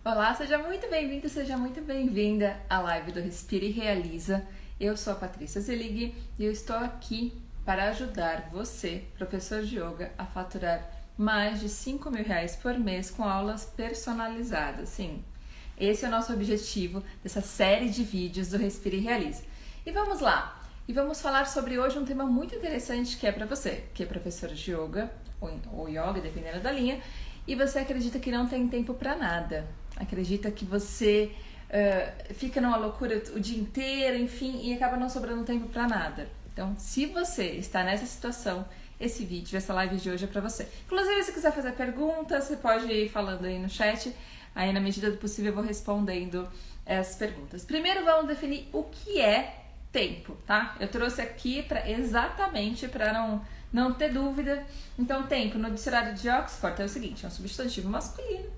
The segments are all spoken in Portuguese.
Olá, seja muito bem-vindo, seja muito bem-vinda à live do Respira e Realiza. Eu sou a Patrícia Zelig e eu estou aqui para ajudar você, professor de yoga, a faturar mais de R$ 5.000 por mês com aulas personalizadas. Sim, esse é o nosso objetivo dessa série de vídeos do Respira e Realiza. E vamos lá! E vamos falar sobre hoje um tema muito interessante que é para você, que é professor de yoga ou yoga, dependendo da linha, e você acredita que não tem tempo para nada. Acredita que você fica numa loucura o dia inteiro, enfim, e acaba não sobrando tempo para nada. Então, se você está nessa situação, esse vídeo, essa live de hoje é para você. Inclusive, se quiser fazer perguntas, você pode ir falando aí no chat. Aí, na medida do possível, eu vou respondendo as perguntas. Primeiro, vamos definir o que é tempo, tá? Eu trouxe aqui exatamente para não ter dúvida. Então, tempo, no dicionário de Oxford, é o seguinte, é um substantivo masculino,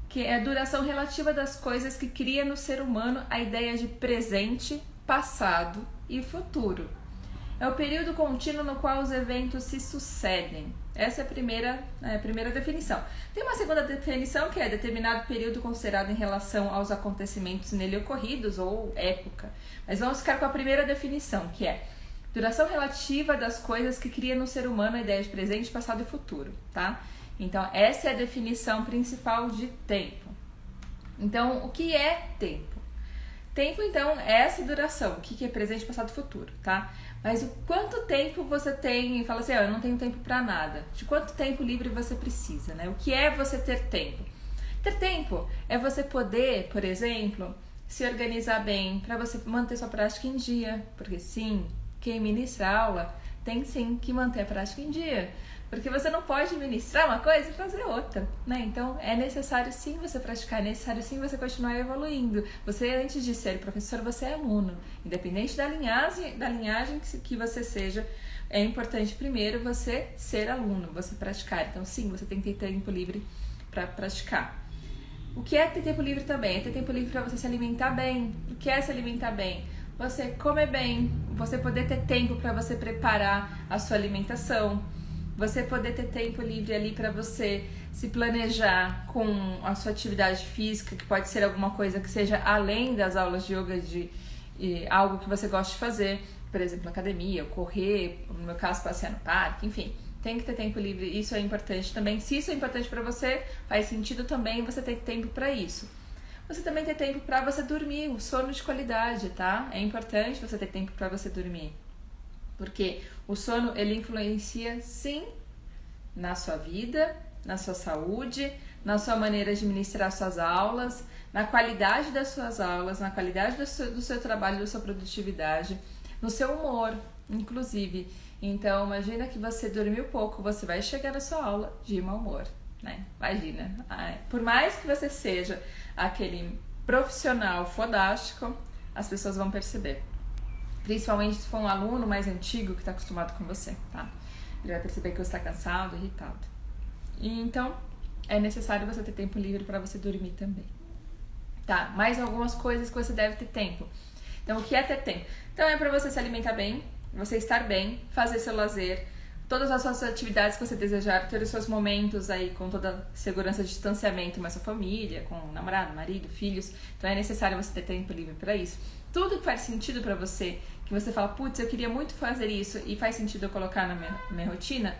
que é a duração relativa das coisas que cria no ser humano a ideia de presente, passado e futuro. É o período contínuo no qual os eventos se sucedem. Essa é a primeira definição. Tem uma segunda definição que é determinado período considerado em relação aos acontecimentos nele ocorridos ou época. Mas vamos ficar com a primeira definição, que é duração relativa das coisas que cria no ser humano a ideia de presente, passado e futuro, tá? Então, essa é a definição principal de tempo. Então, o que é tempo? Tempo, então, é essa duração. O que é presente, passado e futuro, tá? Mas o quanto tempo você tem, fala assim, eu não tenho tempo para nada. De quanto tempo livre você precisa, né? O que é você ter tempo? Ter tempo é você poder, por exemplo, se organizar bem para você manter sua prática em dia. Porque sim, quem ministra aula tem sim que manter a prática em dia. Porque você não pode ministrar uma coisa e fazer outra, né? Então, é necessário sim você praticar, é necessário sim você continuar evoluindo. Você, antes de ser professor, você é aluno. Independente da linhagem que você seja, é importante primeiro você ser aluno, você praticar. Então, sim, você tem que ter tempo livre para praticar. O que é ter tempo livre também? É ter tempo livre para você se alimentar bem. O que é se alimentar bem? Você comer bem, você poder ter tempo para você preparar a sua alimentação, você poder ter tempo livre ali para você se planejar com a sua atividade física, que pode ser alguma coisa que seja além das aulas de yoga, algo que você gosta de fazer, por exemplo, academia, correr, no meu caso, passear no parque, enfim, tem que ter tempo livre, isso é importante também. Se isso é importante para você, faz sentido também você ter tempo para isso. Você também ter tempo para você dormir, o sono de qualidade, tá? É importante você ter tempo para você dormir. Porque o sono, ele influencia sim na sua vida, na sua saúde, na sua maneira de ministrar suas aulas, na qualidade das suas aulas, na qualidade do seu trabalho, da sua produtividade, no seu humor, inclusive. Então, imagina que você dormiu pouco, você vai chegar na sua aula de mau humor, né? Imagina. Por mais que você seja aquele profissional fodástico, as pessoas vão perceber. Principalmente se for um aluno mais antigo que está acostumado com você, tá? Ele vai perceber que você está cansado, irritado. E então, é necessário você ter tempo livre para você dormir também. Tá? Mais algumas coisas que você deve ter tempo. Então, o que é ter tempo? Então, é para você se alimentar bem, você estar bem, fazer seu lazer, todas as suas atividades que você desejar, ter os seus momentos aí com toda a segurança de distanciamento com a sua família, com o namorado, marido, filhos. Então, é necessário você ter tempo livre para isso. Tudo que faz sentido para você, que você fala, putz, eu queria muito fazer isso e faz sentido eu colocar na minha rotina,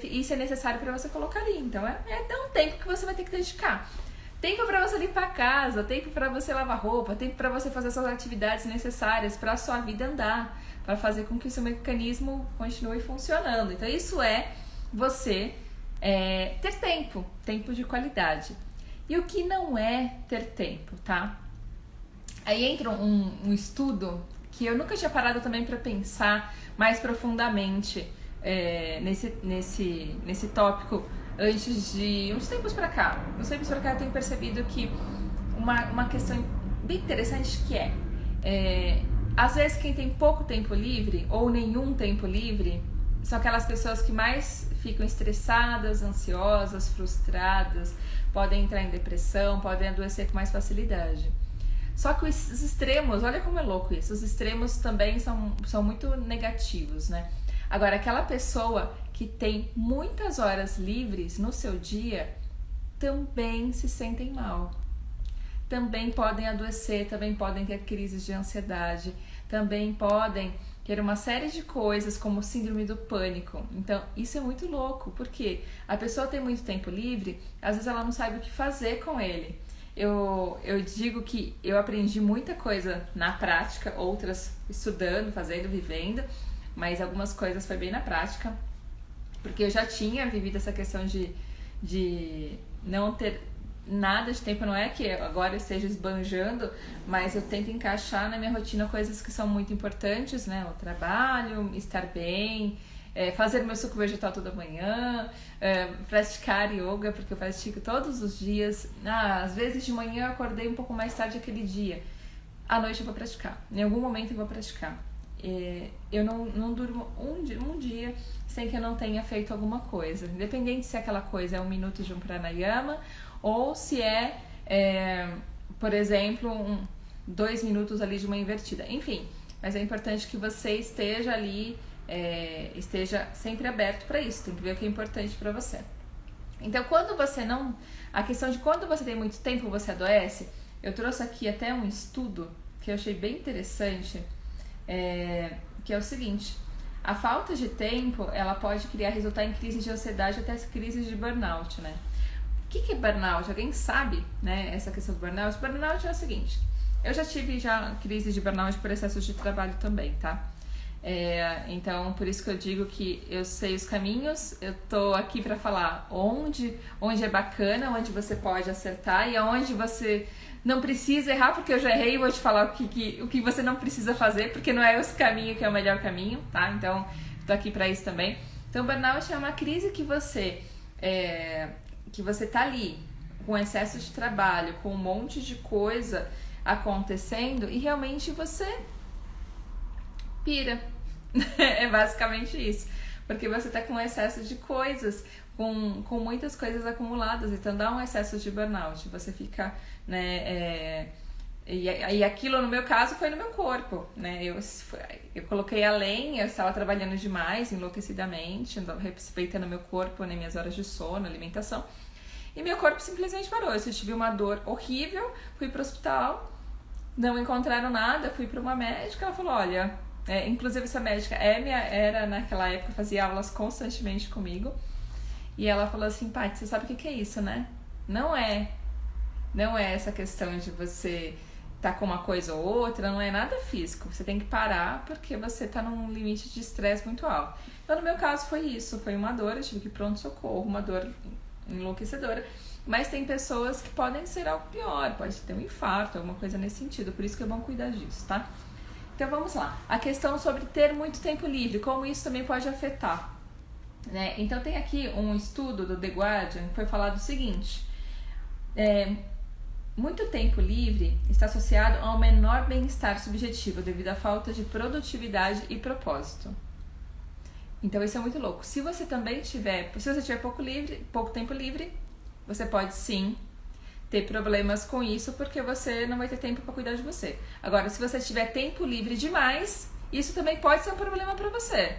isso é necessário para você colocar ali. Então, é um tempo que você vai ter que dedicar. Tempo para você limpar a casa, tempo para você lavar roupa, tempo para você fazer suas atividades necessárias para a sua vida andar, para fazer com que o seu mecanismo continue funcionando. Então, isso é você ter tempo de qualidade. E o que não é ter tempo, tá? Aí entra um estudo que eu nunca tinha parado também para pensar mais profundamente nesse tópico antes de uns tempos para cá. Uns tempos para cá eu tenho percebido que uma questão bem interessante que às vezes quem tem pouco tempo livre ou nenhum tempo livre são aquelas pessoas que mais ficam estressadas, ansiosas, frustradas, podem entrar em depressão, podem adoecer com mais facilidade. Só que os extremos, olha como é louco isso, os extremos também são muito negativos, né? Agora, aquela pessoa que tem muitas horas livres no seu dia também se sentem mal. também podem adoecer, também podem ter crises de ansiedade, também podem ter uma série de coisas como síndrome do pânico. Então, isso é muito louco, porque a pessoa tem muito tempo livre, às vezes ela não sabe o que fazer com ele. Eu digo que eu aprendi muita coisa na prática, outras estudando, fazendo, vivendo, mas algumas coisas foi bem na prática, porque eu já tinha vivido essa questão de não ter nada de tempo. Não é que agora eu esteja esbanjando, mas eu tento encaixar na minha rotina coisas que são muito importantes, né? O trabalho, estar bem, fazer meu suco vegetal toda manhã, praticar yoga, porque eu pratico todos os dias. Às vezes de manhã eu acordei um pouco mais tarde aquele dia, à noite eu vou praticar, em algum momento eu vou praticar. Eu não durmo um dia sem que eu não tenha feito alguma coisa, independente se aquela coisa é 1 minuto de um pranayama ou se por exemplo, 2 minutos ali de uma invertida, enfim. Mas é importante que você esteja ali, esteja sempre aberto para isso, tem que ver o que é importante para você. Então, a questão de quando você tem muito tempo, você adoece, eu trouxe aqui até um estudo que eu achei bem interessante, que é o seguinte: a falta de tempo, ela pode resultar em crises de ansiedade, até crises de burnout, né? O que é burnout? Alguém sabe, né, essa questão do burnout? Burnout é o seguinte: eu já tive crise de burnout por excesso de trabalho também, tá? Então, por isso que eu digo que eu sei os caminhos, eu tô aqui para falar onde é bacana, onde você pode acertar e aonde você não precisa errar, porque eu já errei e vou te falar o que você não precisa fazer, porque não é esse caminho que é o melhor caminho, tá? Então, tô aqui para isso também. Então, burnout é uma crise que você tá ali com excesso de trabalho, com um monte de coisa acontecendo e realmente você pira. É basicamente isso, porque você tá com excesso de coisas, com muitas coisas acumuladas, então dá um excesso de burnout, você fica, né, e aquilo no meu caso foi no meu corpo, né, eu coloquei além, eu estava trabalhando demais, enlouquecidamente, respeitando meu corpo, né, minhas horas de sono, alimentação, e meu corpo simplesmente parou. Eu tive uma dor horrível, fui pro hospital, não encontraram nada, fui para uma médica, ela falou, olha, inclusive essa médica era naquela época, fazia aulas constantemente comigo, e ela falou assim, Paty, você sabe o que é isso, né? Não é essa questão de você tá com uma coisa ou outra, não é nada físico, você tem que parar porque você tá num limite de estresse muito alto. Então no meu caso foi isso, foi uma dor, eu tive que ir pronto-socorro, uma dor enlouquecedora, mas tem pessoas que podem ser algo pior, pode ter um infarto, alguma coisa nesse sentido, por isso que é bom cuidar disso, tá? Então vamos lá, a questão sobre ter muito tempo livre, como isso também pode afetar, né? Então tem aqui um estudo do The Guardian que foi falado o seguinte: muito tempo livre está associado ao menor bem-estar subjetivo devido à falta de produtividade e propósito. Então isso é muito louco. Se você tiver pouco tempo livre, você pode sim ter problemas com isso, porque você não vai ter tempo para cuidar de você. Agora, se você tiver tempo livre demais, isso também pode ser um problema para você,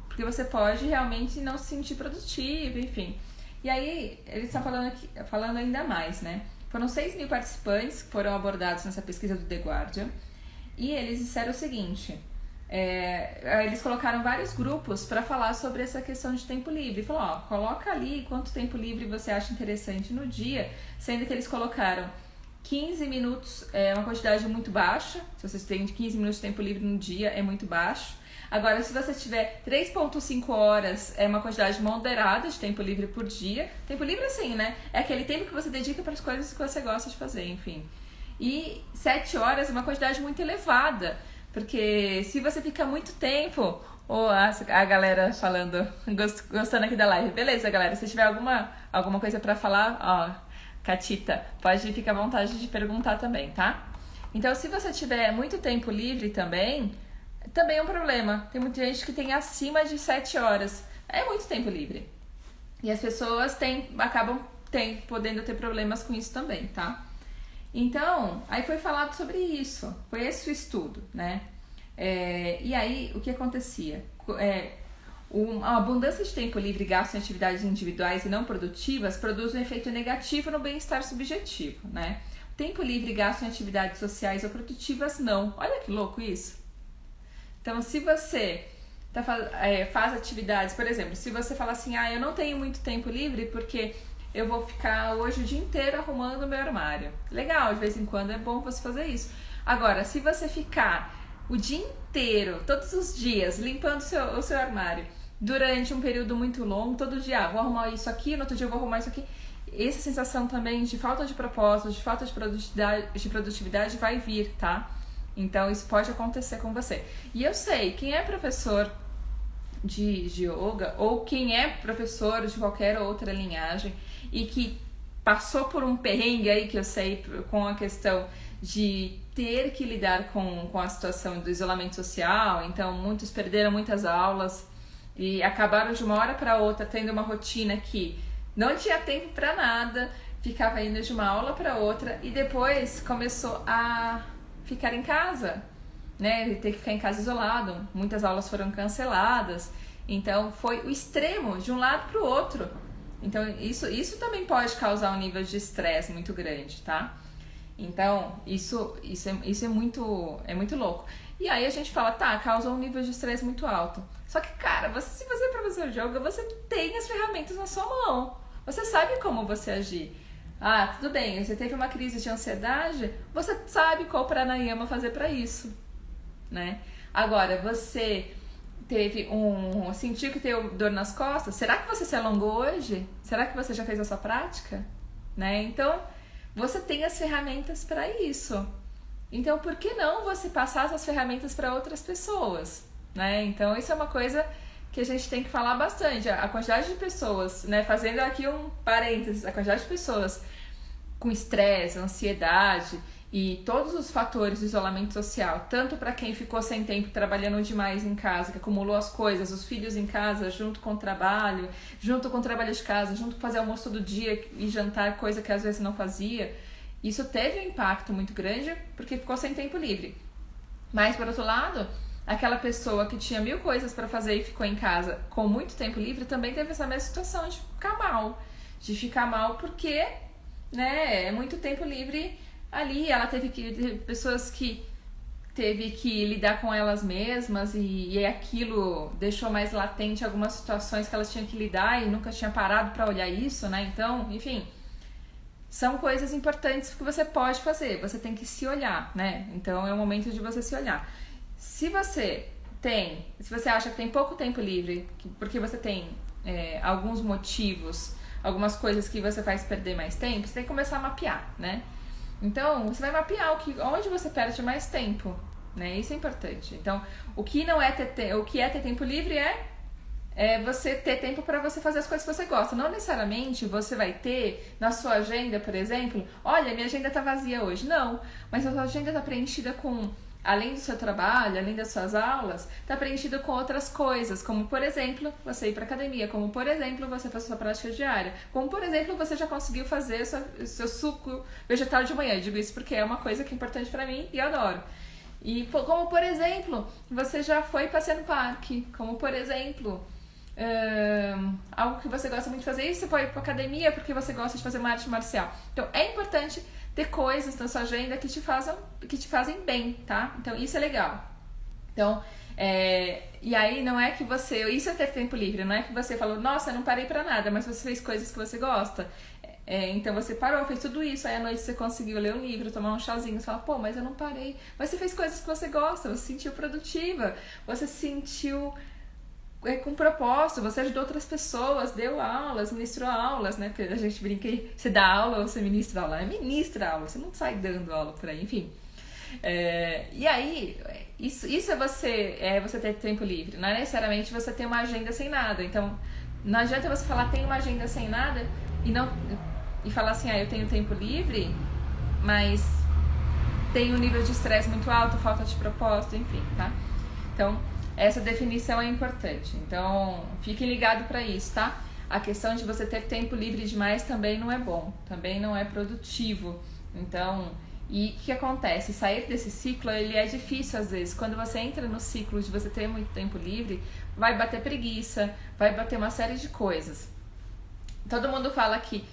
porque você pode realmente não se sentir produtivo, enfim. E aí, eles estão falando ainda mais, né? Foram 6.000 participantes que foram abordados nessa pesquisa do The Guardian, e eles disseram o seguinte: eles colocaram vários grupos para falar sobre essa questão de tempo livre. Falaram, coloca ali quanto tempo livre você acha interessante no dia, sendo que eles colocaram 15 minutos, uma quantidade muito baixa. Se você tem 15 minutos de tempo livre no dia, é muito baixo. Agora, se você tiver 3,5 horas, é uma quantidade moderada de tempo livre por dia. Tempo livre, assim, né? É aquele tempo que você dedica para as coisas que você gosta de fazer, enfim. E 7 horas é uma quantidade muito elevada, porque se você fica muito tempo, a galera falando, gostando aqui da live, beleza, galera, se tiver alguma coisa pra falar, Catita, pode ficar à vontade de perguntar também, tá? Então, se você tiver muito tempo livre também é um problema. Tem muita gente que tem acima de 7 horas, é muito tempo livre. E as pessoas acabam podendo ter problemas com isso também, tá? Então, aí foi falado sobre isso, foi esse o estudo, né? E aí, o que acontecia? A abundância de tempo livre gasto em atividades individuais e não produtivas produz um efeito negativo no bem-estar subjetivo, né? tempo livre gasto em atividades sociais ou produtivas, não. Olha que louco isso. Então, se você faz atividades, por exemplo, se você fala assim, eu não tenho muito tempo livre porque eu vou ficar hoje o dia inteiro arrumando o meu armário. Legal, de vez em quando é bom você fazer isso. Agora, se você ficar o dia inteiro, todos os dias, limpando o seu armário, durante um período muito longo, todo dia, vou arrumar isso aqui, no outro dia eu vou arrumar isso aqui, essa sensação também de falta de propósito, de falta de produtividade vai vir, tá? Então, isso pode acontecer com você. E eu sei, quem é professor de yoga ou quem é professor de qualquer outra linhagem e que passou por um perrengue aí, que eu sei, com a questão de ter que lidar com a situação do isolamento social, então muitos perderam muitas aulas e acabaram de uma hora para outra tendo uma rotina que não tinha tempo para nada, ficava indo de uma aula para outra e depois começou a ficar em casa, né? Ter que ficar em casa isolado, muitas aulas foram canceladas, então foi o extremo de um lado para o outro. Então isso também pode causar um nível de estresse muito grande, tá? Então isso é muito louco. E aí a gente fala, causa um nível de estresse muito alto. Só que, cara, se você é professor de yoga, você tem as ferramentas na sua mão. Você sabe como você agir. Tudo bem, você teve uma crise de ansiedade, você sabe qual pranayama fazer para isso, né? Agora, você sentiu que teve dor nas costas, será que você se alongou hoje? Será que você já fez a sua prática? Né? Então, você tem as ferramentas para isso. Então, por que não você passar essas ferramentas para outras pessoas? Né? Então, isso é uma coisa que a gente tem que falar bastante. A quantidade de pessoas, né? Fazendo aqui um parênteses, a quantidade de pessoas com estresse, ansiedade e todos os fatores do isolamento social, tanto para quem ficou sem tempo trabalhando demais em casa, que acumulou as coisas, os filhos em casa, junto com o trabalho de casa, junto com fazer almoço todo dia e jantar, coisa que às vezes não fazia, isso teve um impacto muito grande porque ficou sem tempo livre. Mas, por outro lado, aquela pessoa que tinha 1000 coisas para fazer e ficou em casa com muito tempo livre também teve essa mesma situação de ficar mal porque, né, é muito tempo livre ali, ela teve pessoas que teve que lidar com elas mesmas e aquilo deixou mais latente algumas situações que elas tinham que lidar e nunca tinha parado para olhar isso, né? Então, enfim, são coisas importantes que você pode fazer, você tem que se olhar, né? Então é o momento de você se olhar. Se você acha que tem pouco tempo livre, porque você tem alguns motivos, algumas coisas que você faz perder mais tempo, você tem que começar a mapear, né? Então, você vai mapear onde você perde mais tempo, né? Isso é importante. Então, o que é ter tempo livre é você ter tempo para você fazer as coisas que você gosta. Não necessariamente você vai ter na sua agenda, por exemplo, olha, minha agenda tá vazia hoje. Não, mas a sua agenda tá preenchida com, além do seu trabalho, além das suas aulas, tá preenchida com outras coisas, como, por exemplo, você ir para academia, como, por exemplo, você fazer sua prática diária, como, por exemplo, você já conseguiu fazer o seu suco vegetal de manhã. Eu digo isso porque é uma coisa que é importante para mim e eu adoro. E como, por exemplo, você já foi passear no parque, como, por exemplo, algo que você gosta muito de fazer, e você foi para academia porque você gosta de fazer uma arte marcial. Então, é importante ter coisas na sua agenda que te fazem bem, tá? Então, isso é legal. Então, e aí não é que isso é ter tempo livre, não é que você falou, nossa, eu não parei pra nada, mas você fez coisas que você gosta. Então você parou, fez tudo isso, aí à noite você conseguiu ler um livro, tomar um chazinho, você fala, pô, mas eu não parei. Mas você fez coisas que você gosta, você se sentiu produtiva, você se sentiu com propósito, você ajudou outras pessoas, deu aulas, ministrou aulas, né? Porque a gente brinca que você dá aula ou você ministra aula. Ministra aula, você não sai dando aula por aí, enfim. E aí, isso é você ter tempo livre, não é necessariamente você ter uma agenda sem nada. Então, não adianta você falar, tem uma agenda sem nada e falar assim, eu tenho tempo livre, mas tem um nível de estresse muito alto, falta de propósito, enfim, tá? Então, essa definição é importante. Então, fique ligado para isso, tá? A questão de você ter tempo livre demais também não é bom, também não é produtivo. Então, e o que acontece? Sair desse ciclo, ele é difícil às vezes. Quando você entra no ciclo de você ter muito tempo livre, vai bater preguiça, vai bater uma série de coisas. Todo mundo fala que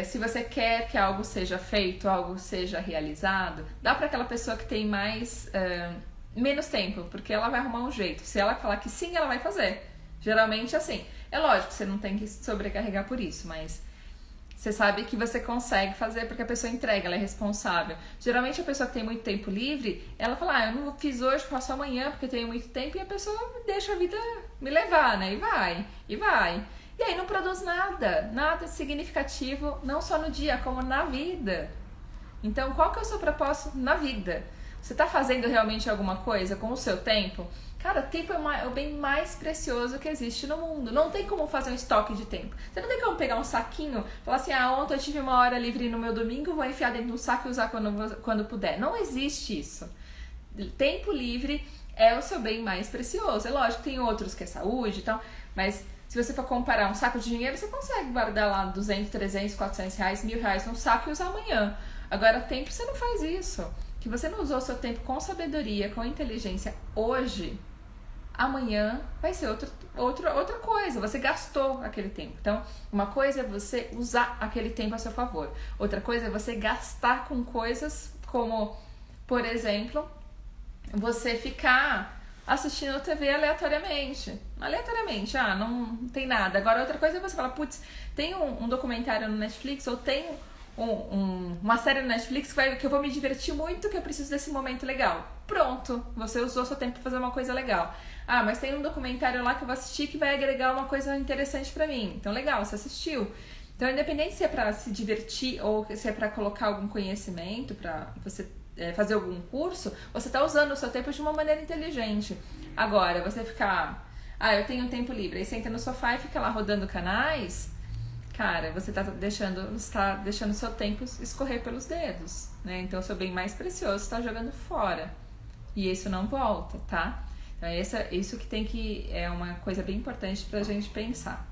Se você quer que algo seja feito, algo seja realizado, dá para aquela pessoa que tem menos tempo, porque ela vai arrumar um jeito. Se ela falar que sim, ela vai fazer. Geralmente assim. É lógico que você não tem que se sobrecarregar por isso, mas você sabe que você consegue fazer porque a pessoa entrega, ela é responsável. Geralmente a pessoa que tem muito tempo livre, ela fala, eu não fiz hoje, faço amanhã porque tenho muito tempo, e a pessoa deixa a vida me levar, né? E vai. E aí não produz nada significativo, não só no dia, como na vida. Então, qual que é o seu propósito na vida? Você está fazendo realmente alguma coisa com o seu tempo? Cara, tempo é o bem mais precioso que existe no mundo. Não tem como fazer um estoque de tempo. Você não tem como pegar um saquinho e falar assim, ontem eu tive uma hora livre no meu domingo, vou enfiar dentro do saco e usar quando puder. Não existe isso. Tempo livre é o seu bem mais precioso. É lógico que tem outros que é saúde e tal, mas se você for comparar um saco de dinheiro, você consegue guardar lá 200, 300, 400 reais, R$1.000 num saco e usar amanhã. Agora, tempo você não faz isso. Que você não usou o seu tempo com sabedoria, com inteligência hoje, amanhã vai ser outra coisa. Você gastou aquele tempo. Então, uma coisa é você usar aquele tempo a seu favor. Outra coisa é você gastar com coisas como, por exemplo, você ficar assistindo TV aleatoriamente. Não tem nada. Agora, outra coisa é você falar, putz, tem um documentário no Netflix, ou tem uma série no Netflix que eu vou me divertir muito, que eu preciso desse momento legal. Pronto, você usou seu tempo para fazer uma coisa legal. Mas tem um documentário lá que eu vou assistir que vai agregar uma coisa interessante para mim. Então, legal, você assistiu. Então, independente se é para se divertir ou se é para colocar algum conhecimento, para você fazer algum curso, você está usando o seu tempo de uma maneira inteligente. Agora, você ficar, eu tenho tempo livre, aí senta no sofá e fica lá rodando canais, cara, você está deixando o seu tempo escorrer pelos dedos, né? Então, o seu bem mais precioso está jogando fora. E isso não volta, tá? Então, isso que é uma coisa bem importante pra gente pensar.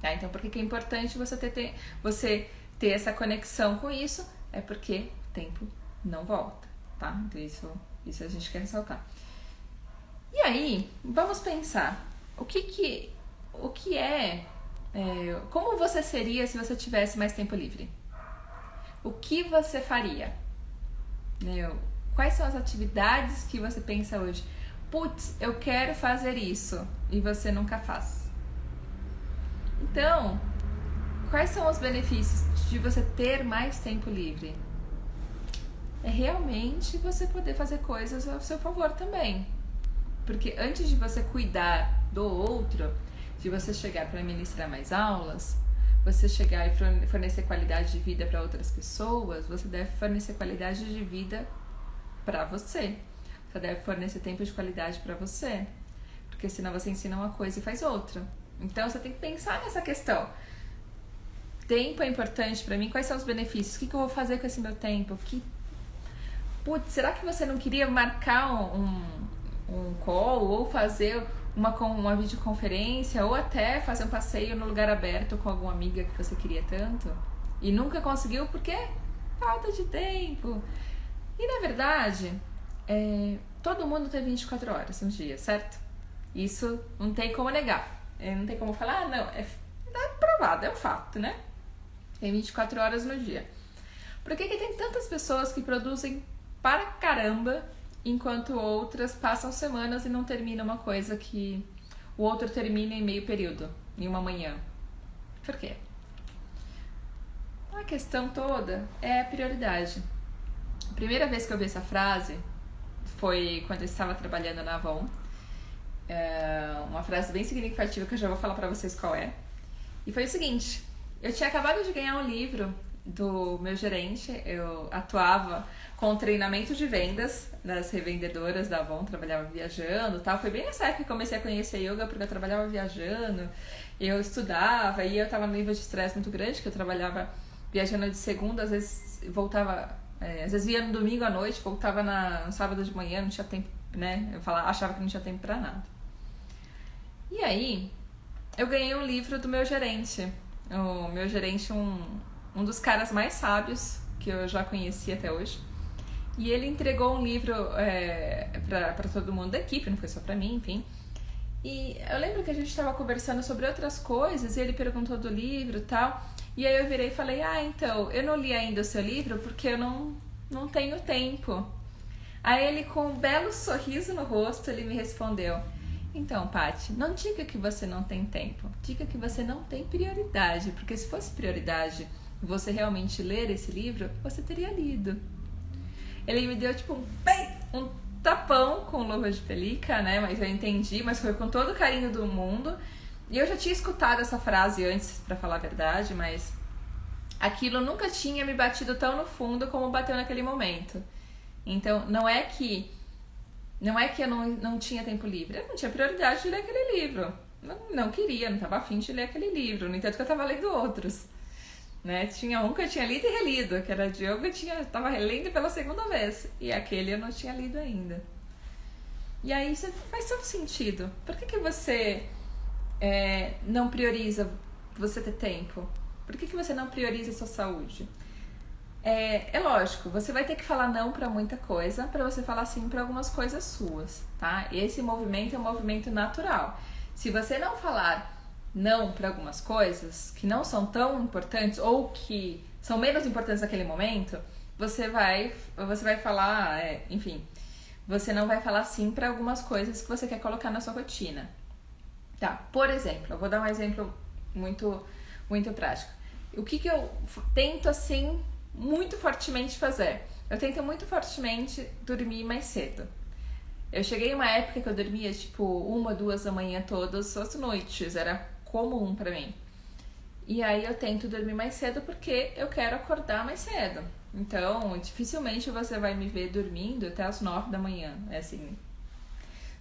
Tá? Então, por que é importante você ter essa conexão com isso? É porque o tempo não volta, tá? Então, isso a gente quer ressaltar. E aí, vamos pensar, como você seria se você tivesse mais tempo livre? O que você faria? Quais são as atividades que você pensa hoje? Putz, eu quero fazer isso, e você nunca faz. Então, quais são os benefícios de você ter mais tempo livre? É realmente você poder fazer coisas ao seu favor também. Porque antes de você cuidar do outro, de você chegar para ministrar mais aulas, você chegar e fornecer qualidade de vida para outras pessoas, você deve fornecer qualidade de vida para você. Você deve fornecer tempo de qualidade para você. Porque senão você ensina uma coisa e faz outra. Então você tem que pensar nessa questão. Tempo é importante para mim? Quais são os benefícios? O que eu vou fazer com esse meu tempo? Putz, será que você não queria marcar um call ou fazer uma videoconferência ou até fazer um passeio no lugar aberto com alguma amiga que você queria tanto e nunca conseguiu porque falta de tempo? E na verdade, todo mundo tem 24 horas no dia, certo? Isso não tem como negar. Não tem como falar, não, é provado, é um fato, né? Tem 24 horas no dia. Por que tem tantas pessoas que produzem para caramba, enquanto outras passam semanas e não terminam uma coisa que o outro termina em meio período, em uma manhã? Por quê? A questão toda é a prioridade. A primeira vez que eu vi essa frase foi quando eu estava trabalhando na Avon. Uma frase bem significativa que eu já vou falar pra vocês qual é. E foi o seguinte: eu tinha acabado de ganhar um livro do meu gerente, eu atuava com treinamento de vendas das revendedoras da Avon, trabalhava viajando e tal. Foi bem nessa época que eu comecei a conhecer yoga, porque eu trabalhava viajando, eu estudava e eu tava num nível de estresse muito grande, que eu trabalhava viajando de segunda, às vezes voltava, às vezes ia no domingo à noite, voltava no sábado de manhã, não tinha tempo, né? Eu achava que não tinha tempo pra nada. E aí, eu ganhei um livro do meu gerente. O meu gerente, um dos caras mais sábios que eu já conheci até hoje. E ele entregou um livro pra todo mundo da equipe, não foi só pra mim, enfim. E eu lembro que a gente estava conversando sobre outras coisas e ele perguntou do livro e tal. E aí eu virei e falei, então, eu não li ainda o seu livro porque eu não tenho tempo. Aí ele, com um belo sorriso no rosto, ele me respondeu, então, Paty, não diga que você não tem tempo, diga que você não tem prioridade, porque se fosse prioridade você realmente ler esse livro, você teria lido. Ele me deu tipo um tapão com luva de pelica, né? Mas eu entendi, mas foi com todo o carinho do mundo. E eu já tinha escutado essa frase antes, pra falar a verdade, mas aquilo nunca tinha me batido tão no fundo como bateu naquele momento. Então, não é que eu não tinha tempo livre, eu não tinha prioridade de ler aquele livro. Não queria, não estava afim de ler aquele livro, no entanto que eu estava lendo outros. Né? Tinha um que eu tinha lido e relido, que era de yoga, eu estava relendo pela segunda vez, e aquele eu não tinha lido ainda. E aí isso faz todo sentido. Por que você não prioriza você ter tempo? Por que você não prioriza a sua saúde? É lógico, você vai ter que falar não pra muita coisa, pra você falar sim pra algumas coisas suas, tá? Esse movimento é um movimento natural. Se você não falar não para algumas coisas que não são tão importantes ou que são menos importantes naquele momento, você vai falar, enfim, você não vai falar sim para algumas coisas que você quer colocar na sua rotina. Tá? Por exemplo, eu vou dar um exemplo muito, muito prático. O que eu tento, assim, muito fortemente fazer? Eu tento muito fortemente dormir mais cedo. Eu cheguei em uma época que eu dormia, tipo, 1, 2 da manhã todas as noites. Era comum pra mim. E aí eu tento dormir mais cedo porque eu quero acordar mais cedo. Então, dificilmente você vai me ver dormindo até as 9 da manhã. É assim.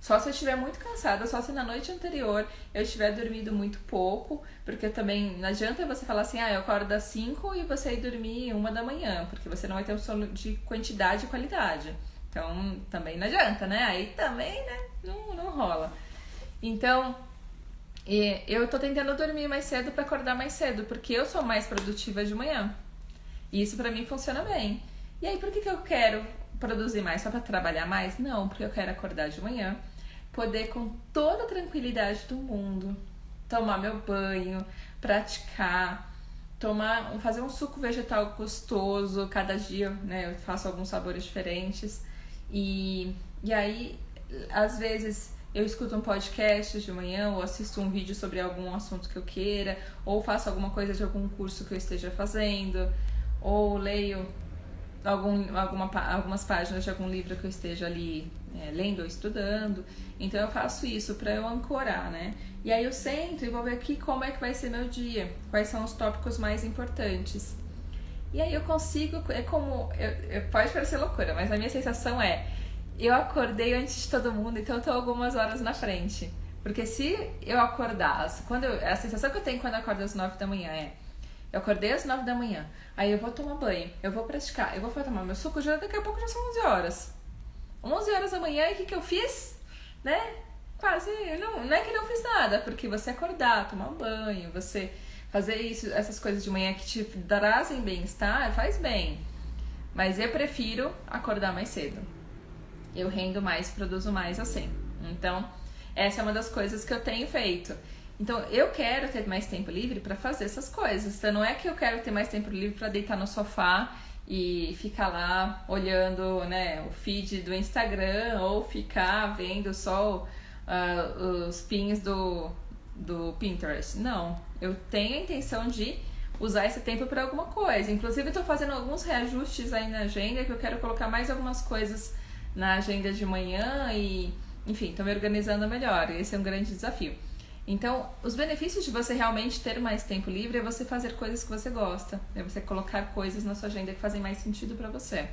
Só se eu estiver muito cansada, só se na noite anterior eu estiver dormindo muito pouco, porque também não adianta você falar assim, eu acordo às 5 e você ir dormir 1 da manhã, porque você não vai ter um sono de quantidade e qualidade. Então, também não adianta, né? Aí também, né? Não rola. Então, eu tô tentando dormir mais cedo pra acordar mais cedo, porque eu sou mais produtiva de manhã. E isso pra mim funciona bem. E aí, por que eu quero produzir mais? Só pra trabalhar mais? Não, porque eu quero acordar de manhã, poder com toda a tranquilidade do mundo, tomar meu banho, praticar, fazer um suco vegetal gostoso. Cada dia, né, eu faço alguns sabores diferentes. E aí, às vezes, eu escuto um podcast de manhã, ou assisto um vídeo sobre algum assunto que eu queira, ou faço alguma coisa de algum curso que eu esteja fazendo, ou leio algumas páginas de algum livro que eu esteja ali lendo ou estudando. Então eu faço isso para eu ancorar, né? E aí eu sento e vou ver aqui como é que vai ser meu dia, quais são os tópicos mais importantes. E aí eu consigo, pode parecer loucura, mas a minha sensação eu acordei antes de todo mundo, então eu tô algumas horas na frente. Porque se eu acordasse, a sensação que eu tenho quando eu acordo às 9 da manhã eu acordei às 9 da manhã, aí eu vou tomar banho, eu vou praticar, eu vou tomar meu suco, daqui a pouco já são 11 horas. 11 horas da manhã, e o que eu fiz? Né? Quase, não é que não fiz nada, porque você acordar, tomar um banho, você fazer essas coisas de manhã que te trazem bem-estar, faz bem. Mas eu prefiro acordar mais cedo. Eu rendo mais, produzo mais assim. Então, essa é uma das coisas que eu tenho feito. Então, eu quero ter mais tempo livre para fazer essas coisas. Então, não é que eu quero ter mais tempo livre para deitar no sofá e ficar lá olhando, né, o feed do Instagram, ou ficar vendo só os pins do Pinterest. Não, eu tenho a intenção de usar esse tempo para alguma coisa. Inclusive, estou fazendo alguns reajustes aí na agenda, que eu quero colocar mais algumas coisas na agenda de manhã e, enfim, estou me organizando melhor. Esse é um grande desafio. Então, os benefícios de você realmente ter mais tempo livre é você fazer coisas que você gosta. É você colocar coisas na sua agenda que fazem mais sentido pra você.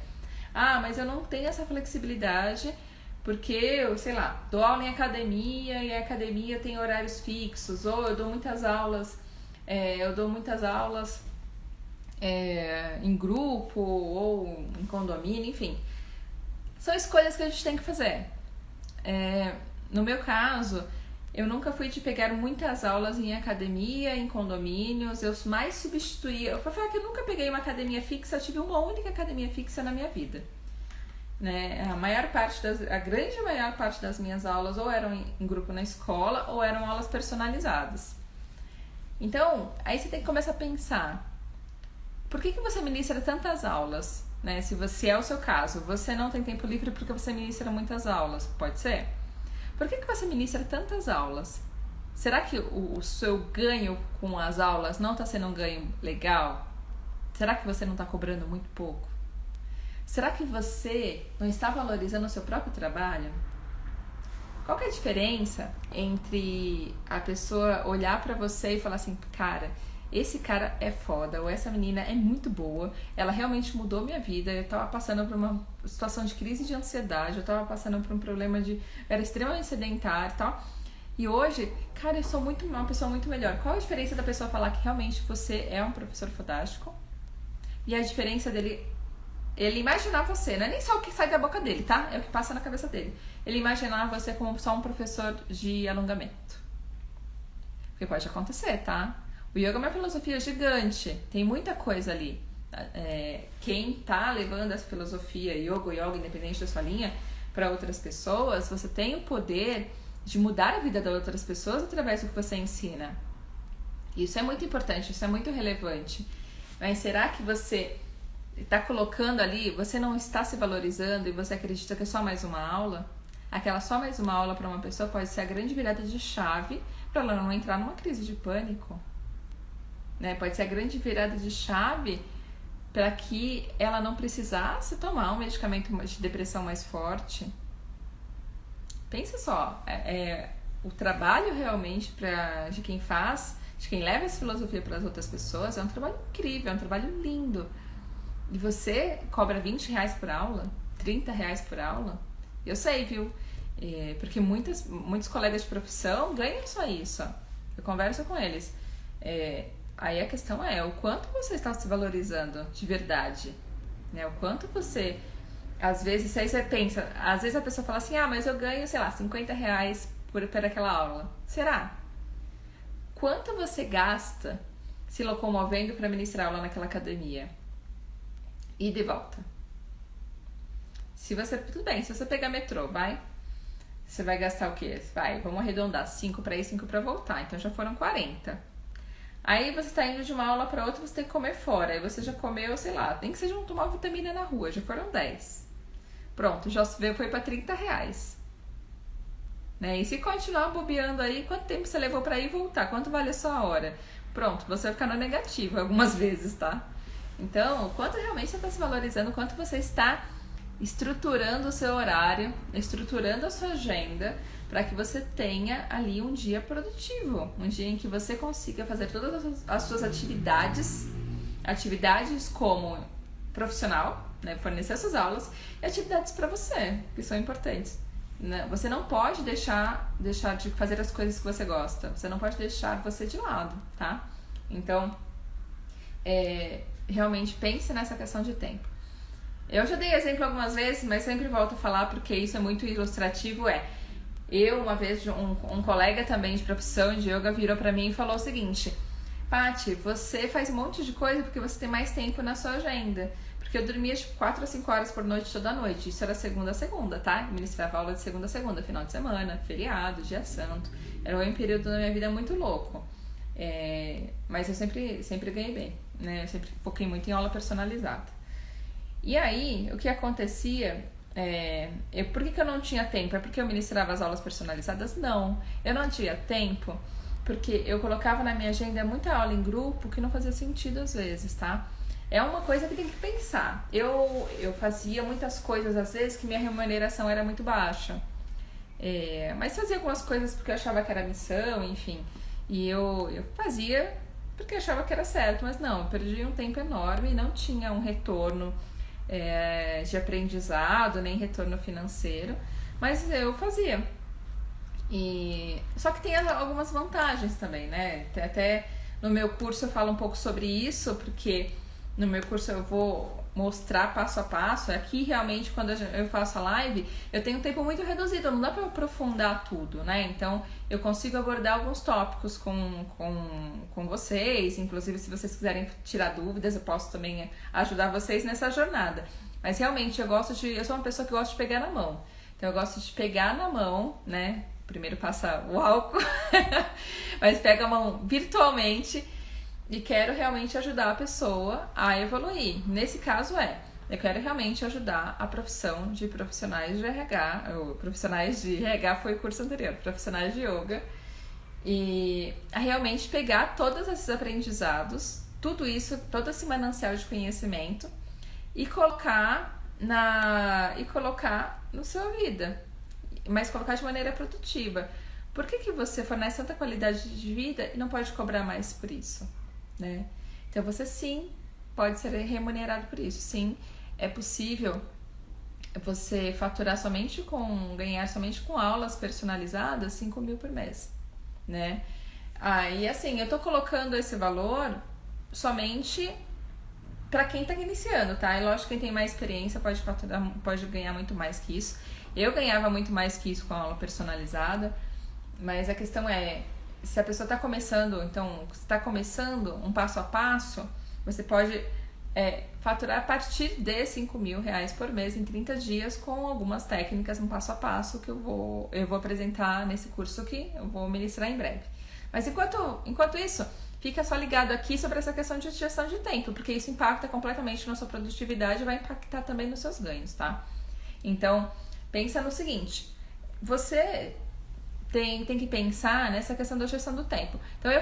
Mas eu não tenho essa flexibilidade porque eu, sei lá, dou aula em academia e a academia tem horários fixos. Ou eu dou muitas aulas, em grupo ou em condomínio, enfim. São escolhas que a gente tem que fazer. No meu caso, eu nunca fui de pegar muitas aulas em academia, em condomínios. Eu mais substituía. Pra falar que eu nunca peguei uma academia fixa, eu tive uma única academia fixa na minha vida. né? A grande maior parte das minhas aulas ou eram em grupo na escola ou eram aulas personalizadas. Então, aí você tem que começar a pensar, por que você ministra tantas aulas? Né? Se é o seu caso, você não tem tempo livre porque você ministra muitas aulas, pode ser? Por que você ministra tantas aulas? Será que o seu ganho com as aulas não está sendo um ganho legal? Será que você não está cobrando muito pouco? Será que você não está valorizando o seu próprio trabalho? Qual que é a diferença entre a pessoa olhar pra você e falar assim, cara, esse cara é foda, ou essa menina é muito boa, ela realmente mudou minha vida, eu tava passando por uma situação de crise de ansiedade, eu tava passando por um problema era extremamente sedentário e tal, e hoje, cara, eu sou uma pessoa muito melhor. Qual a diferença da pessoa falar que realmente você é um professor fantástico e a diferença dele... Ele imaginar você, não é nem só o que sai da boca dele, tá? É o que passa na cabeça dele. Ele imaginar você como só um professor de alongamento. Porque pode acontecer, tá? O yoga é uma filosofia gigante, tem muita coisa ali. Quem tá levando essa filosofia, yoga, independente da sua linha, para outras pessoas, você tem o poder de mudar a vida das outras pessoas através do que você ensina. Isso é muito importante, isso é muito relevante. Mas será que você... está colocando ali, você não está se valorizando e você acredita que é só mais uma aula? Aquela só mais uma aula para uma pessoa pode ser a grande virada de chave para ela não entrar numa crise de pânico, né? Pode ser a grande virada de chave para que ela não precisasse tomar um medicamento de depressão mais forte. Pensa só, o trabalho realmente de quem faz, de quem leva essa filosofia para as outras pessoas, é um trabalho incrível, é um trabalho lindo. E você cobra R$20 por aula? R$30 por aula? Eu sei, viu? Porque muitos colegas de profissão ganham só isso. Eu converso com eles. Aí a questão é o quanto você está se valorizando de verdade. Né? O quanto você... Às vezes, aí você pensa... Às vezes a pessoa fala assim, mas eu ganho, sei lá, R$50 por aquela aula. Será? Quanto você gasta se locomovendo para ministrar aula naquela academia? E de volta. Tudo bem, se você pegar metrô, você vai gastar o quê? Vamos arredondar, 5 para ir, 5 para voltar. Então já foram 40. Aí você está indo de uma aula para outra, você tem que comer fora. Aí você já comeu, sei lá, nem que seja tomar uma vitamina na rua, já foram 10. Pronto, já foi para R$30. Né? E se continuar bobeando aí, quanto tempo você levou para ir e voltar? Quanto vale a sua hora? Pronto, você vai ficar no negativo algumas vezes, tá? Então, o quanto realmente você está se valorizando, o quanto você está estruturando o seu horário, estruturando a sua agenda para que você tenha ali um dia produtivo, um dia em que você consiga fazer todas as suas atividades como profissional, né, fornecer suas aulas e atividades para você, que são importantes. Né? Você não pode deixar de fazer as coisas que você gosta, você não pode deixar você de lado, tá? Então, realmente pense nessa questão de tempo. Eu já dei exemplo algumas vezes, mas sempre volto a falar porque isso é muito ilustrativo. Uma vez, um colega também de profissão de yoga virou pra mim e falou o seguinte: Paty, você faz um monte de coisa porque você tem mais tempo na sua agenda. Porque eu dormia 4 a 5 horas por noite toda noite. Isso era segunda a segunda, tá? Eu ministrava aula de segunda a segunda, final de semana, feriado, dia santo. Era um período da minha vida muito louco. Mas eu sempre ganhei bem, né? Eu sempre foquei muito em aula personalizada. E aí, o que acontecia, por que eu não tinha tempo? É porque eu ministrava as aulas personalizadas? Não, eu não tinha tempo porque eu colocava na minha agenda muita aula em grupo que não fazia sentido às vezes, tá? É uma coisa que tem que pensar. Eu fazia muitas coisas às vezes que minha remuneração era muito baixa. Mas fazia algumas coisas porque eu achava que era missão, enfim. E eu fazia porque eu achava que era certo, mas não, eu perdi um tempo enorme e não tinha um retorno de aprendizado, nem retorno financeiro, mas eu fazia. Só que tem algumas vantagens também, né? Até no meu curso eu falo um pouco sobre isso, porque no meu curso eu vou mostrar passo a passo. Aqui realmente quando eu faço a live eu tenho um tempo muito reduzido, não dá para aprofundar tudo, né? Então eu consigo abordar alguns tópicos com vocês, inclusive se vocês quiserem tirar dúvidas eu posso também ajudar vocês nessa jornada. Mas realmente eu sou uma pessoa que gosta de pegar na mão. Então eu gosto de pegar na mão, né? Primeiro passa o álcool, mas pega a mão virtualmente e quero realmente ajudar a pessoa a evoluir. Nesse caso eu quero realmente ajudar a profissão de profissionais de RH, ou profissionais de RH foi o curso anterior, profissionais de yoga, e a realmente pegar todos esses aprendizados, tudo isso, todo esse manancial de conhecimento e colocar na sua vida, mas colocar de maneira produtiva. Por que você fornece tanta qualidade de vida e não pode cobrar mais por isso, né? Então você sim pode ser remunerado por isso. Sim, é possível você ganhar somente com aulas personalizadas 5 mil por mês, né? E assim, eu tô colocando esse valor somente para quem tá iniciando, tá? É lógico que quem tem mais experiência pode ganhar muito mais que isso. Eu ganhava muito mais que isso com a aula personalizada, mas a questão é, se a pessoa tá começando, então, se tá começando um passo a passo, você pode faturar a partir de R$5.000 por mês em 30 dias com algumas técnicas, um passo a passo que eu vou apresentar nesse curso que eu vou ministrar em breve. Mas enquanto isso, fica só ligado aqui sobre essa questão de gestão de tempo, porque isso impacta completamente na sua produtividade e vai impactar também nos seus ganhos, tá? Então, pensa no seguinte, você tem que pensar nessa questão da gestão do tempo. Então eu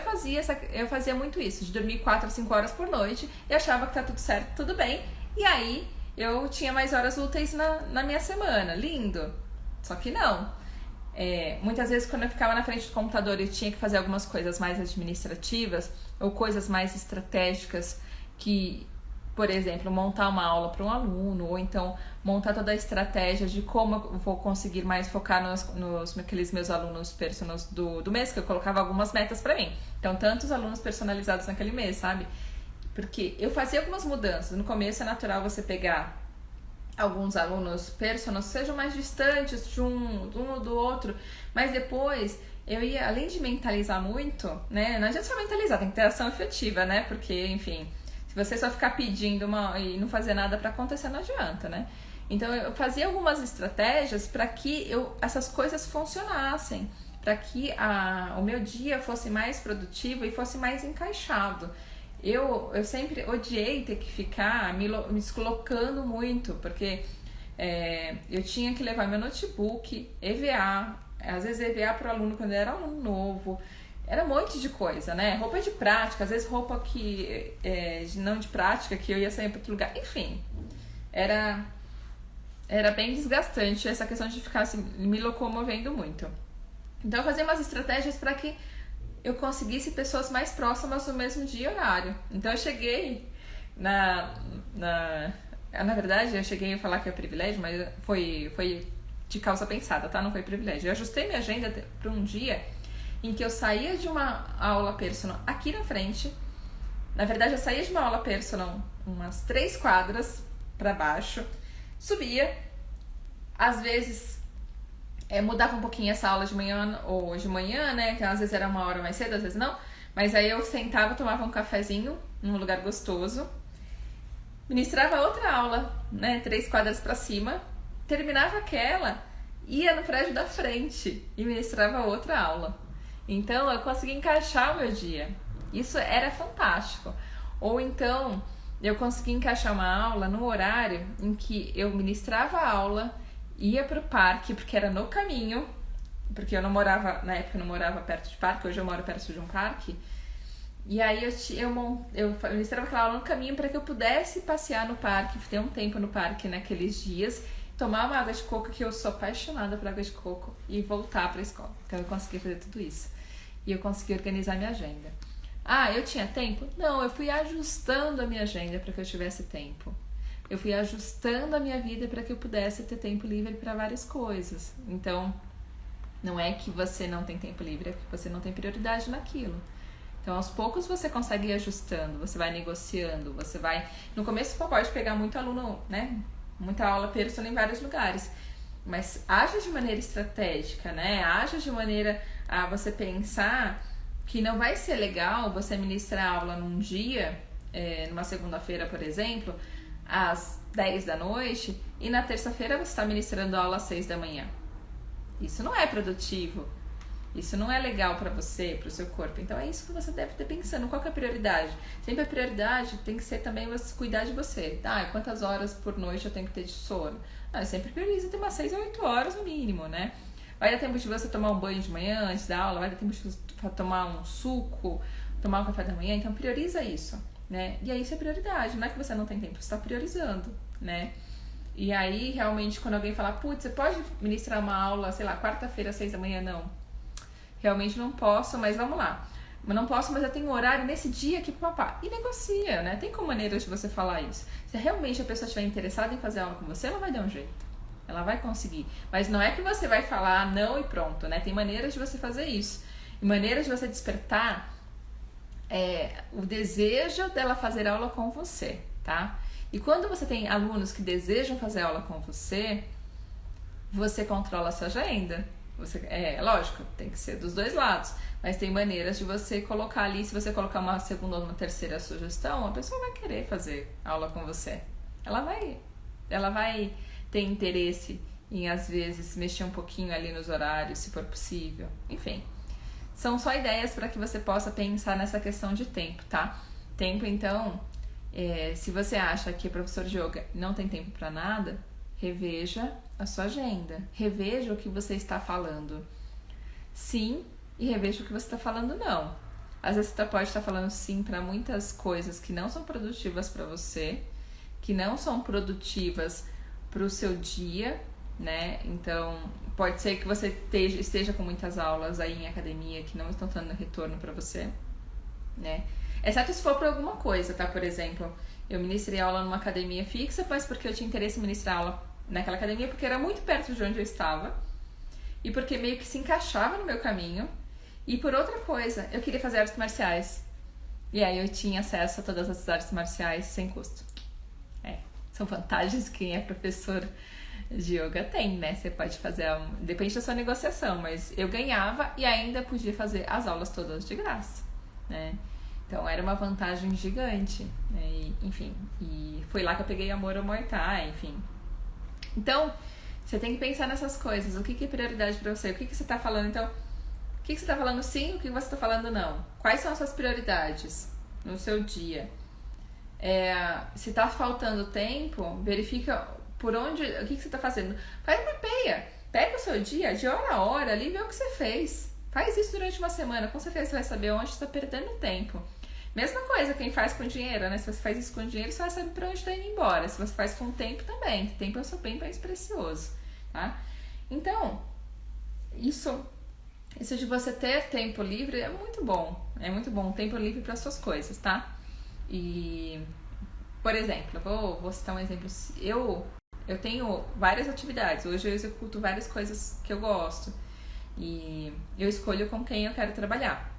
fazia muito isso, de dormir 4 a 5 horas por noite e achava que tá tudo certo, tudo bem. E aí eu tinha mais horas úteis na minha semana, lindo. Só que não. Muitas vezes quando eu ficava na frente do computador e tinha que fazer algumas coisas mais administrativas ou coisas mais estratégicas que, por exemplo, montar uma aula para um aluno, ou então montar toda a estratégia de como eu vou conseguir mais focar naqueles meus alunos personals do mês, que eu colocava algumas metas para mim. Então, tantos alunos personalizados naquele mês, sabe? Porque eu fazia algumas mudanças. No começo é natural você pegar alguns alunos personals, sejam mais distantes de um do outro, mas depois eu ia, além de mentalizar muito, né? Não adianta só mentalizar, tem que ter ação efetiva, né? Porque, enfim, se você só ficar pedindo e não fazer nada para acontecer, não adianta, né? Então eu fazia algumas estratégias para que essas coisas funcionassem, para que o meu dia fosse mais produtivo e fosse mais encaixado. Eu sempre odiei ter que ficar me descolocando muito, porque eu tinha que levar meu notebook, EVA, às vezes EVA para o aluno quando era aluno novo. Era um monte de coisa, né? Roupa de prática, às vezes roupa que não de prática, que eu ia sair para outro lugar. Enfim, era bem desgastante essa questão de ficar assim, me locomovendo muito. Então eu fazia umas estratégias para que eu conseguisse pessoas mais próximas no mesmo dia e horário. Então eu cheguei na verdade, eu cheguei a falar que é privilégio, mas foi de causa pensada, tá? Não foi privilégio. Eu ajustei minha agenda para um dia em que eu saía de uma aula personal aqui na frente. Na verdade, eu saía de uma aula personal umas 3 quadras para baixo, subia, às vezes mudava um pouquinho essa aula de manhã ou de manhã, né? Que às vezes era uma hora mais cedo, às vezes não. Mas aí eu sentava, tomava um cafezinho num lugar gostoso, ministrava outra aula, né? 3 quadras para cima, terminava aquela, ia no prédio da frente e ministrava outra aula. Então eu consegui encaixar o meu dia. Isso era fantástico. Ou então eu consegui encaixar uma aula no horário em que eu ministrava a aula, ia pro parque, porque era no caminho, porque na época eu não morava perto de parque, hoje eu moro perto de um parque. E aí eu ministrava aquela aula no caminho para que eu pudesse passear no parque, ter um tempo no parque naqueles dias, tomar uma água de coco, que eu sou apaixonada por água de coco, e voltar para a escola. Então eu consegui fazer tudo isso. E eu consegui organizar minha agenda. Eu tinha tempo? Não, eu fui ajustando a minha agenda para que eu tivesse tempo. Eu fui ajustando a minha vida para que eu pudesse ter tempo livre para várias coisas. Então, não é que você não tem tempo livre, é que você não tem prioridade naquilo. Então, aos poucos você consegue ir ajustando, você vai negociando, você vai... No começo você pode pegar muito aluno, né? Muita aula personal em vários lugares. Mas haja de maneira estratégica, né? Haja de maneira a você pensar que não vai ser legal você ministrar aula num dia, numa segunda-feira, por exemplo, às 10 da noite e na terça-feira você está ministrando aula às 6 da manhã. Isso não é produtivo. Isso não é legal para você, para o seu corpo. Então é isso que você deve ter pensando. Qual que é a prioridade? Sempre a prioridade tem que ser também você cuidar de você. Quantas horas por noite eu tenho que ter de sono? Eu sempre priorizo ter umas 6 a 8 horas no mínimo, né? Vai dar tempo de você tomar um banho de manhã antes da aula, vai dar tempo de você tomar um suco, tomar um café da manhã. Então prioriza isso, né? E aí isso é prioridade. Não é que você não tem tempo, você está priorizando, né? E aí realmente quando alguém falar, putz, você pode ministrar uma aula, sei lá, quarta-feira às 6 da manhã? Não. Realmente não posso, mas vamos lá. Eu não posso, mas eu tenho um horário nesse dia aqui pro papá. E negocia, né? Tem como maneiras de você falar isso. Se realmente a pessoa estiver interessada em fazer aula com você, ela vai dar um jeito. Ela vai conseguir. Mas não é que você vai falar não e pronto, né? Tem maneiras de você fazer isso. E maneiras de você despertar o desejo dela fazer aula com você, tá? E quando você tem alunos que desejam fazer aula com você, você controla a sua agenda. Lógico, tem que ser dos dois lados, mas tem maneiras de você colocar ali. Se você colocar uma segunda ou uma terceira sugestão, a pessoa vai querer fazer aula com você. Ela vai ter interesse em, às vezes, mexer um pouquinho ali nos horários, se for possível. Enfim, são só ideias para que você possa pensar nessa questão de tempo, tá? Tempo, então, se você acha que o professor de yoga não tem tempo para nada, reveja a sua agenda, reveja o que você está falando sim e reveja o que você está falando não. Às vezes você pode estar falando sim para muitas coisas que não são produtivas para você, que não são produtivas para o seu dia, né? Então pode ser que você esteja com muitas aulas aí em academia que não estão dando retorno para você, né? Exceto se for por alguma coisa, tá? Por exemplo, eu ministrei aula numa academia fixa, mas porque eu tinha interesse em ministrar aula naquela academia, porque era muito perto de onde eu estava e porque meio que se encaixava no meu caminho. E por outra coisa, eu queria fazer artes marciais e aí eu tinha acesso a todas as artes marciais sem custo. São vantagens que quem é professor de yoga tem, né? Você pode fazer, depende da sua negociação, mas eu ganhava e ainda podia fazer as aulas todas de graça, né? Então era uma vantagem gigante, né? E foi lá que eu peguei amor ao Muay Thai, enfim. Então, você tem que pensar nessas coisas. O que é prioridade pra você? O que você tá falando? Então, o que você tá falando sim, o que você tá falando não? Quais são as suas prioridades no seu dia? Se tá faltando tempo, verifica por onde, o que você tá fazendo. Faz uma mapeia. Pega o seu dia, de hora a hora ali, e vê o que você fez. Faz isso durante uma semana, com certeza você vai saber onde você tá perdendo tempo. Mesma coisa quem faz com dinheiro, né? Se você faz isso com dinheiro, você vai saber pra onde tá indo embora. Se você faz com tempo também. Tempo é o seu bem mais precioso, tá? Então, isso de você ter tempo livre é muito bom. É muito bom, tempo livre para suas coisas, tá? E, por exemplo, vou citar um exemplo. Eu tenho várias atividades. Hoje eu executo várias coisas que eu gosto. E eu escolho com quem eu quero trabalhar.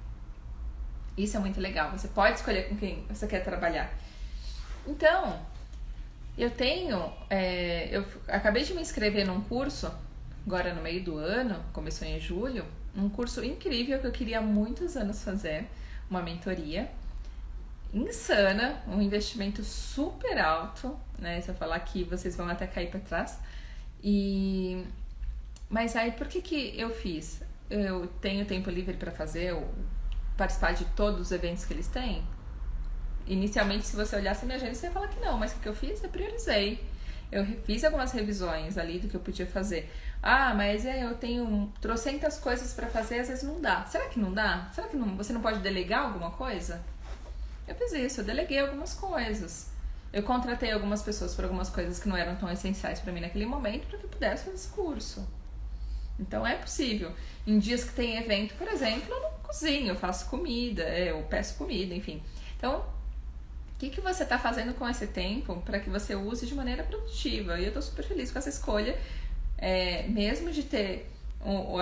Isso é muito legal. Você pode escolher com quem você quer trabalhar. Então, eu acabei de me inscrever num curso, agora no meio do ano, começou em julho, um curso incrível que eu queria há muitos anos fazer, uma mentoria insana, um investimento super alto, né? Se eu falar aqui, vocês vão até cair para trás. Mas aí, por que eu fiz? Eu tenho tempo livre para fazer, participar de todos os eventos que eles têm? Inicialmente, se você olhasse a minha agenda, você ia falar que não, mas o que eu fiz? Eu priorizei. Eu fiz algumas revisões ali do que eu podia fazer. Mas eu tenho trocentas coisas para fazer, às vezes não dá. Será que não dá? Será que você não pode delegar alguma coisa? Eu fiz isso, eu deleguei algumas coisas. Eu contratei algumas pessoas por algumas coisas que não eram tão essenciais para mim naquele momento, para que eu pudesse fazer esse curso. Então é possível. Em dias que tem evento, por exemplo, eu não cozinho, eu faço comida, eu peço comida, enfim. Então, o que você está fazendo com esse tempo para que você use de maneira produtiva? E eu estou super feliz com essa escolha, mesmo de ter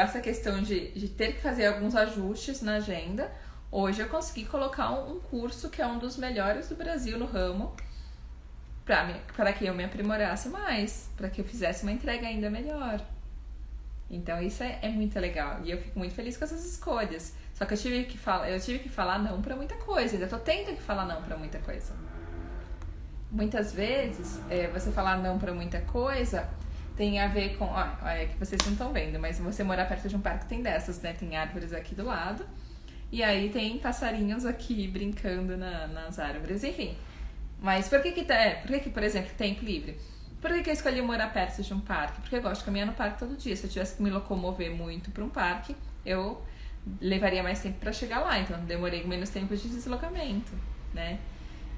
essa questão de ter que fazer alguns ajustes na agenda. Hoje eu consegui colocar um curso que é um dos melhores do Brasil no ramo, para que eu me aprimorasse mais, para que eu fizesse uma entrega ainda melhor. Então isso é muito legal e eu fico muito feliz com essas escolhas. Só que eu tive que falar não para muita coisa, ainda tô tendo que falar não para muita coisa. muitas vezes, você falar não para muita coisa tem a ver com... Olha, que vocês não estão vendo, mas você morar perto de um parque tem dessas, né? Tem árvores aqui do lado. E aí tem passarinhos aqui brincando nas árvores, enfim. Mas por que, por exemplo, tempo livre? Por que eu escolhi morar perto de um parque? Porque eu gosto de caminhar no parque todo dia. Se eu tivesse que me locomover muito para um parque, eu levaria mais tempo para chegar lá. Então, demorei menos tempo de deslocamento, né?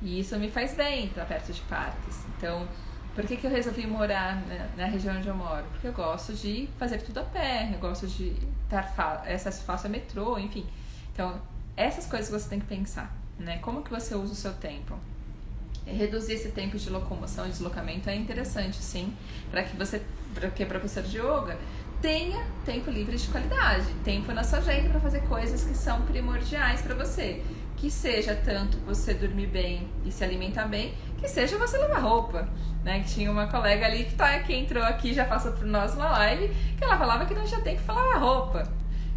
E isso me faz bem estar perto de parques. Então, por que eu resolvi morar na região onde eu moro? Porque eu gosto de fazer tudo a pé, eu gosto de estar acesso fácil a metrô, enfim. Então, essas coisas você tem que pensar, né? Como que você usa o seu tempo? Reduzir esse tempo de locomoção e deslocamento é interessante, sim, para que a professora de yoga tenha tempo livre de qualidade, tempo na sua agenda para fazer coisas que são primordiais para você. Que seja tanto você dormir bem e se alimentar bem, que seja você lavar roupa, né? Que tinha uma colega ali que entrou aqui, já passou por nós na live, que ela falava que não tinha tempo para lavar roupa.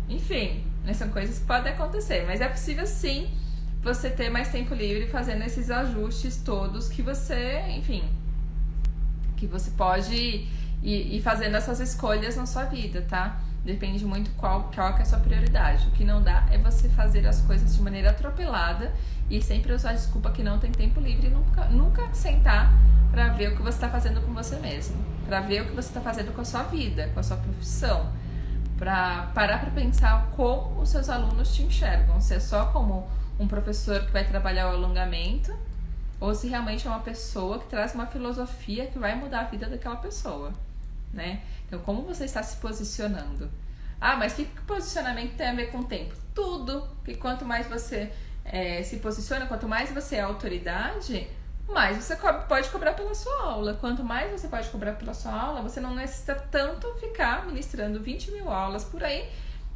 Enfim, né? São coisas que podem acontecer, mas é possível sim você ter mais tempo livre fazendo esses ajustes todos que você, enfim, que você pode ir fazendo essas escolhas na sua vida, tá? Depende muito qual que é a sua prioridade. O que não dá é você fazer as coisas de maneira atropelada e sempre usar a desculpa que não tem tempo livre e nunca sentar para ver o que você está fazendo com você mesmo, para ver o que você está fazendo com a sua vida, com a sua profissão, para parar para pensar como os seus alunos te enxergam, se é só como um professor que vai trabalhar o alongamento ou se realmente é uma pessoa que traz uma filosofia que vai mudar a vida daquela pessoa, né? Então, como você está se posicionando? Mas que posicionamento tem a ver com o tempo? Tudo, que quanto mais você se posiciona, quanto mais você é autoridade, mais você pode cobrar pela sua aula. Quanto mais você pode cobrar pela sua aula, você não necessita tanto ficar ministrando 20 mil aulas por aí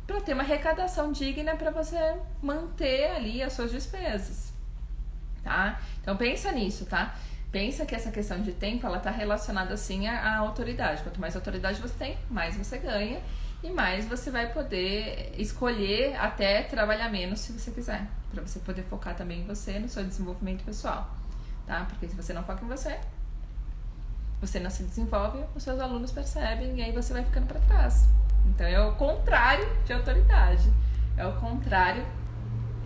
para ter uma arrecadação digna para você manter ali as suas despesas, tá? Então pensa nisso, tá? Pensa que essa questão de tempo, ela tá relacionada assim à autoridade. Quanto mais autoridade você tem, mais você ganha e mais você vai poder escolher até trabalhar menos se você quiser, para você poder focar também em você, no seu desenvolvimento pessoal, tá? Porque se você não foca em você, você não se desenvolve, os seus alunos percebem e aí você vai ficando para trás. Então é o contrário de autoridade, é o contrário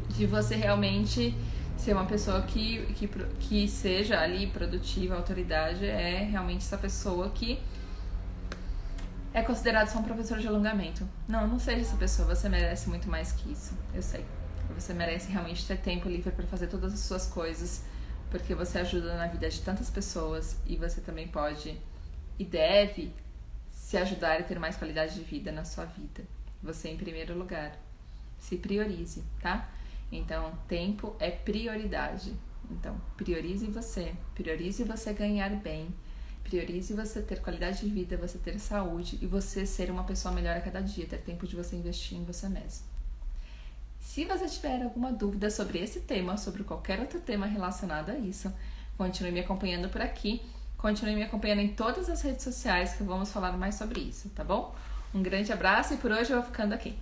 de você realmente ser uma pessoa que seja ali produtiva. A autoridade é realmente essa pessoa que é considerado só um professor de alongamento. Não seja essa pessoa, você merece muito mais que isso, eu sei. Você merece realmente ter tempo livre para fazer todas as suas coisas, porque você ajuda na vida de tantas pessoas e você também pode e deve se ajudar a ter mais qualidade de vida na sua vida. Você em primeiro lugar. Se priorize, tá? Então, tempo é prioridade. Então, priorize você ganhar bem, priorize você ter qualidade de vida, você ter saúde e você ser uma pessoa melhor a cada dia, ter tempo de você investir em você mesmo. Se você tiver alguma dúvida sobre esse tema, sobre qualquer outro tema relacionado a isso, continue me acompanhando por aqui, continue me acompanhando em todas as redes sociais que vamos falar mais sobre isso, tá bom? Um grande abraço e por hoje eu vou ficando aqui.